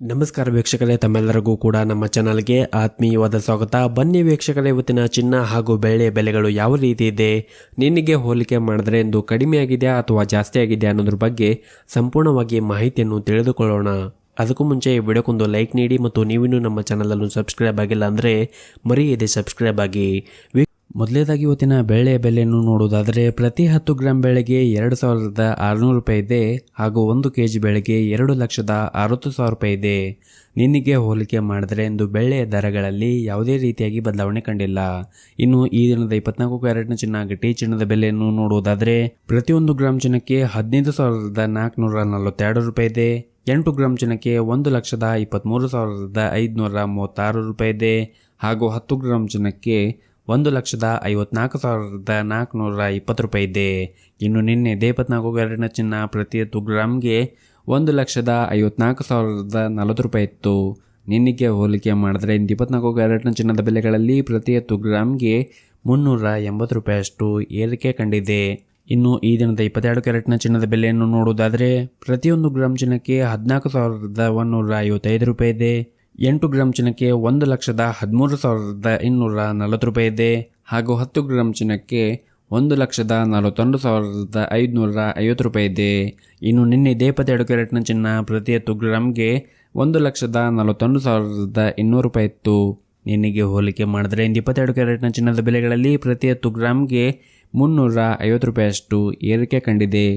ನಮಸ್ಕಾರ ವೀಕ್ಷಕರೇ, ತಮ್ಮೆಲ್ಲರಿಗೂ ಕೂಡ ನಮ್ಮ ಚಾನಲ್ಗೆ ಆತ್ಮೀಯವಾದ ಸ್ವಾಗತ. ಬನ್ನಿ ವೀಕ್ಷಕರೇ, ಇವತ್ತಿನ ಚಿನ್ನ ಹಾಗೂ ಬೆಳ್ಳಿಯ ಬೆಲೆಗಳು ಯಾವ ರೀತಿ ಇದೆ, ನಿನ್ನೆಗೆ ಹೋಲಿಕೆ ಮಾಡಿದ್ರೆ ಇಂದು ಕಡಿಮೆ ಆಗಿದೆಯಾ ಅಥವಾ ಜಾಸ್ತಿ ಆಗಿದೆಯಾ ಅನ್ನೋದ್ರ ಬಗ್ಗೆ ಸಂಪೂರ್ಣವಾಗಿ ಮಾಹಿತಿಯನ್ನು ತಿಳಿದುಕೊಳ್ಳೋಣ. ಅದಕ್ಕೂ ಮುಂಚೆ ಈ ವಿಡಿಯೋಕ್ಕೊಂದು ಲೈಕ್ ನೀಡಿ ಮತ್ತು ನೀವಿನ್ನೂ ನಮ್ಮ ಚಾನಲನ್ನು ಸಬ್ಸ್ಕ್ರೈಬ್ ಆಗಿಲ್ಲ ಅಂದರೆ ಮರೆಯದೆ ಸಬ್ಸ್ಕ್ರೈಬ್ ಆಗಿ. ಮೊದಲೇದಾಗಿ ಇವತ್ತಿನ ಬೆಳ್ಳಿಯ ಬೆಲೆಯನ್ನು ನೋಡುವುದಾದರೆ ಪ್ರತಿ 10 ಗ್ರಾಂ ಬೆಳೆಗೆ 2,600 ರೂಪಾಯಿ ಇದೆ ಹಾಗೂ 1 kg ಬೆಳೆಗೆ 2,60,000 ರೂಪಾಯಿ ಇದೆ. ನಿನ್ನೆಗೆ ಹೋಲಿಕೆ ಮಾಡಿದರೆ ಇಂದು ಬೆಳ್ಳಿಯ ದರಗಳಲ್ಲಿ ಯಾವುದೇ ರೀತಿಯಾಗಿ ಬದಲಾವಣೆ ಕಂಡಿಲ್ಲ. ಇನ್ನು ಈ ದಿನದ 24 ಕ್ಯಾರೆಟ್ನ ಚಿನ್ನ ಗಟ್ಟಿ ಚಿನ್ನದ ಬೆಲೆಯನ್ನು ನೋಡುವುದಾದರೆ ಪ್ರತಿ 1 ಗ್ರಾಂ ಚಿನ್ನಕ್ಕೆ 15,442 ರೂಪಾಯಿ ಇದೆ. 8 ಗ್ರಾಂ ಚಿನ್ನಕ್ಕೆ 1,23,536 ರೂಪಾಯಿ ಇದೆ ಹಾಗೂ 10 ಗ್ರಾಂ ಚಿನ್ನಕ್ಕೆ 1,54,420 ರೂಪಾಯಿ ಇದೆ. ಇನ್ನು ನಿನ್ನೆ 24 ಕ್ಯಾರೆಟ್ನ ಚಿನ್ನ ಪ್ರತಿ 10 ಗ್ರಾಮ್ಗೆ 1,54,040 ರೂಪಾಯಿ ಇತ್ತು. ನಿನ್ನೆಗೆ ಹೋಲಿಕೆ ಮಾಡಿದ್ರೆ 24 ಕ್ಯಾರೆಟ್ನ ಚಿನ್ನದ ಬೆಲೆಗಳಲ್ಲಿ ಪ್ರತಿ 10 ಗ್ರಾಮ್ಗೆ 380 ರೂಪಾಯಿಯಷ್ಟು ಏರಿಕೆ ಕಂಡಿದೆ. ಇನ್ನು ಈ ದಿನದ 22 ಕ್ಯಾರೆಟ್ನ ಚಿನ್ನದ ಬೆಲೆಯನ್ನು ನೋಡುವುದಾದರೆ ಪ್ರತಿ 1 ಗ್ರಾಂ ಚಿನ್ನಕ್ಕೆ 14,155 ರೂಪಾಯಿ ಇದೆ. 8 ಗ್ರಾಂ ಚಿನ್ನಕ್ಕೆ 1,13,240 ರೂಪಾಯಿ ಇದೆ ಹಾಗೂ 10 ಗ್ರಾಂ ಚಿನ್ನಕ್ಕೆ 1,41,550 ರೂಪಾಯಿ ಇದೆ. ಇನ್ನು ನಿನ್ನೆ 22 ಕ್ಯಾರೆಟ್ನ ಚಿನ್ನ ಪ್ರತಿ 10 ಗ್ರಾಮ್ಗೆ 1,41,200 ರೂಪಾಯಿ ಇತ್ತು. ನಿನ್ನೆಗೆ ಹೋಲಿಕೆ ಮಾಡಿದ್ರೆ 22 ಕ್ಯಾರೆಟ್ನ ಚಿನ್ನದ ಬೆಲೆಗಳಲ್ಲಿ ಪ್ರತಿ 10 ಗ್ರಾಮ್ಗೆ 350 ರೂಪಾಯಿಯಷ್ಟು ಏರಿಕೆ ಕಂಡಿದೆ.